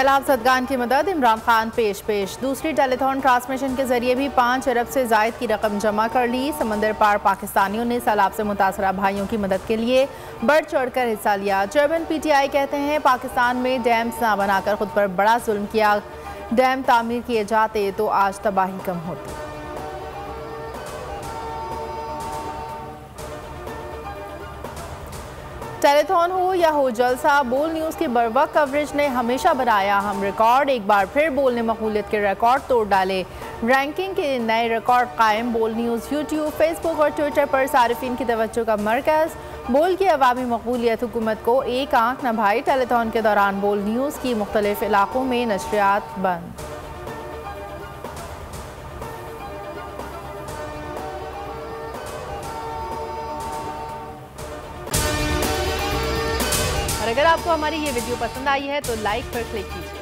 सैलाब ज़दगान की मदद इमरान खान पेश। दूसरी टेलीथॉन ट्रांसमिशन के जरिए भी 5 अरब से जायद की रकम जमा कर ली। समंदर पार पाकिस्तानियों ने सैलाब से मुतासरा भाइयों की मदद के लिए बढ़ चढ़कर हिस्सा लिया। चेयरमैन PTI कहते हैं पाकिस्तान में डैम्स ना बनाकर खुद पर बड़ा जुल्म किया। डैम तामीर किए जाते तो आज तबाही कम होती। टेलीथॉन हो या हो जलसा, बोल न्यूज़ की बरवक्त कवरेज ने हमेशा बनाया हम रिकॉर्ड। एक बार फिर बोल ने मकबूलियत के रिकॉर्ड तोड़ डाले। रैंकिंग के नए रिकॉर्ड कायम। बोल न्यूज़ यूट्यूब, फेसबुक और ट्विटर पर सारिफिन की तवज्जो का मरकज़। बोल की अवामी मकबूलियत हुकूमत को एक आंख न भाई। टेलीथॉन के दौरान बोल न्यूज़ की मुख्तलिफ इलाकों में नशरियात बंद। और अगर आपको हमारी ये वीडियो पसंद आई है तो लाइक पर क्लिक कीजिए।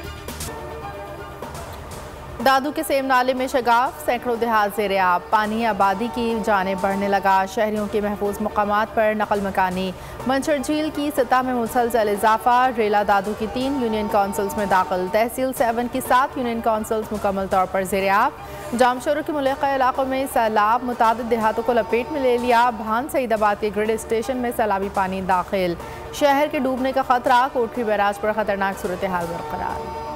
दादू के सेम नाले में शगाफ, सैकड़ों देहात ज़ेरे आब। पानी आबादी की जानिब बढ़ने लगा। शहरियों के महफूज मकामात पर नकल मकानी। मंचर झील की सतह में मुसलसल इजाफा। रेला दादू की 3 यूनियन काउंसिल्स में दाखिल। तहसील 7 की 7 यूनियन काउंसिल्स मुकम्मल तौर पर ज़ेरे आब। जामशोरों के मुल्का इलाकों में सैलाब मुतादिद देहातों को लपेट में ले लिया। भान सईदाबाद के ग्रिड स्टेशन में सैलाबी पानी दाखिल। शहर के डूबने का खतरा। कोटरी बैराज पर खतरनाक सूरत हाल बरकरार।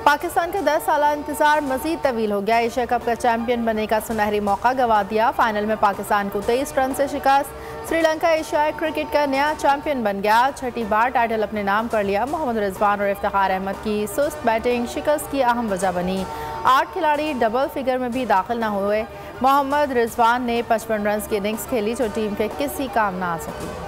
पाकिस्तान का 10 साल इंतजार मजीद तवील हो गया। एशिया कप का चैंपियन बनने का सुनहरी मौका गंवा दिया। फाइनल में पाकिस्तान को 23 रन से शिकस्त। श्रीलंका एशियाई क्रिकेट का नया चैंपियन बन गया। 6ठी बार टाइटल अपने नाम कर लिया। मोहम्मद रिजवान और इफ्तिखार अहमद की सुस्त बैटिंग शिकस्त की अहम वजह बनी। 8 खिलाड़ी डबल फिगर में भी दाखिल न हुए। मोहम्मद रिजवान ने 55 रन की इनिंग्स खेली जो टीम के किसी काम ना आ सकी।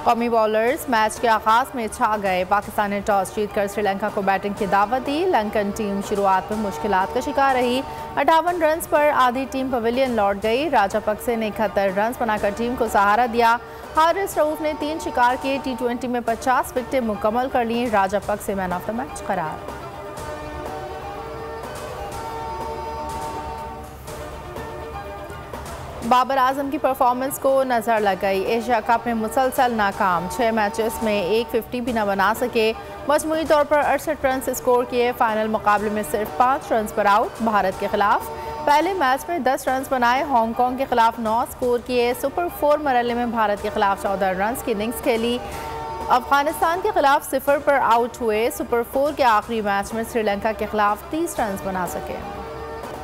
कौमी बॉलर्स मैच के आगाज में छा गए। पाकिस्तान ने टॉस जीतकर श्रीलंका को बैटिंग की दावत दी। लंकन टीम शुरुआत में मुश्किलात का शिकार रही। 58 रन पर आधी टीम पवेलियन लौट गई। राजापक्से ने 71 रन बनाकर टीम को सहारा दिया। हारिस रऊफ ने 3 शिकार किए। T20 में 50 विकेटें मुकम्मल कर ली। राजापक्से मैन ऑफ द मैच करार। बाबर आजम की परफॉर्मेंस को नजर लग गई। एशिया कप में मुसलसल नाकाम। 6 मैचेस में एक 50 भी न बना सके। मजमूई तौर पर 68 रन स्कोर किए। फाइनल मुकाबले में सिर्फ 5 रन पर आउट। भारत के खिलाफ पहले मैच में 10 रन बनाए। हांगकांग के खिलाफ 9 स्कोर किए। सुपर 4 मरहले में भारत के खिलाफ 14 रन की इनिंग्स खेली। अफगानिस्तान के खिलाफ 0 पर आउट हुए। सुपर 4 के आखिरी मैच में श्रीलंका के खिलाफ 30 रन बना सके।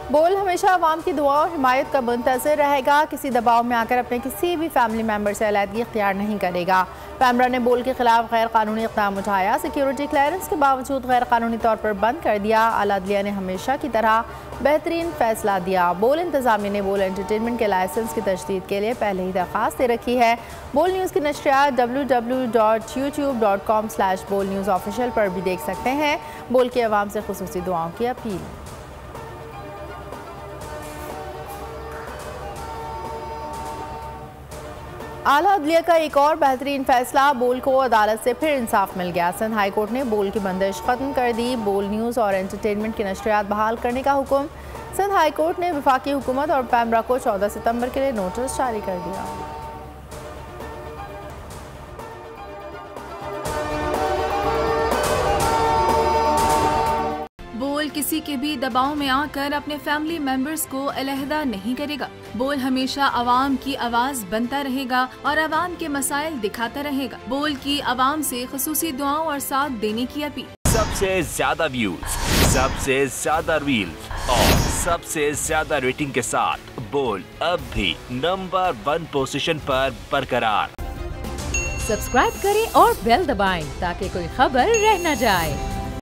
बोल हमेशा अवाम की दुआ और हिमायत का मुंतज़िर रहेगा। किसी दबाव में आकर अपने किसी भी फैमिली मेम्बर से अलहदगी इख्तियार नहीं करेगा। पैमरा ने बोल के खिलाफ गैर कानूनी इक़दाम उठाया। सिक्योरिटी क्लियरेंस के बावजूद गैर कानूनी तौर पर बंद कर दिया। आला अदलिया ने हमेशा की तरह बेहतरीन फैसला दिया। बोल इंतजामिया ने बोल एंटरटेनमेंट के लाइसेंस की तजदीद के लिए पहले ही दरख्वास्त दे रखी है। बोल न्यूज़ की नशरियात www.youtube.com/bolnewsofficial पर भी देख सकते हैं। बोल के अवाम से खुसूसी दुआओं की अपील। आला अदलिया का एक और बेहतरीन फैसला। बोल को अदालत से फिर इंसाफ मिल गया। सिंध हाई कोर्ट ने बोल की बंदिश खत्म कर दी। बोल न्यूज़ और एंटरटेनमेंट की नशरियात बहाल करने का हुक्म। सिंध हाई कोर्ट ने वफाकी हुकूमत और पैमरा को 14 सितंबर के लिए नोटिस जारी कर दिया। बोल किसी के भी दबाव में आकर अपने फैमिली मेंबर्स को अलहदा नहीं करेगा। बोल हमेशा अवाम की आवाज बनता रहेगा और अवाम के मसाइल दिखाता रहेगा। बोल की अवाम से खुसूसी दुआओं और साथ देने की अपील। सबसे ज्यादा व्यूज, सबसे ज्यादा रील्स और सबसे ज्यादा रेटिंग के साथ बोल अब भी नंबर 1 पोजीशन पर बरकरार। सब्सक्राइब करें और बेल दबाएं ताकि कोई खबर रह न जाए।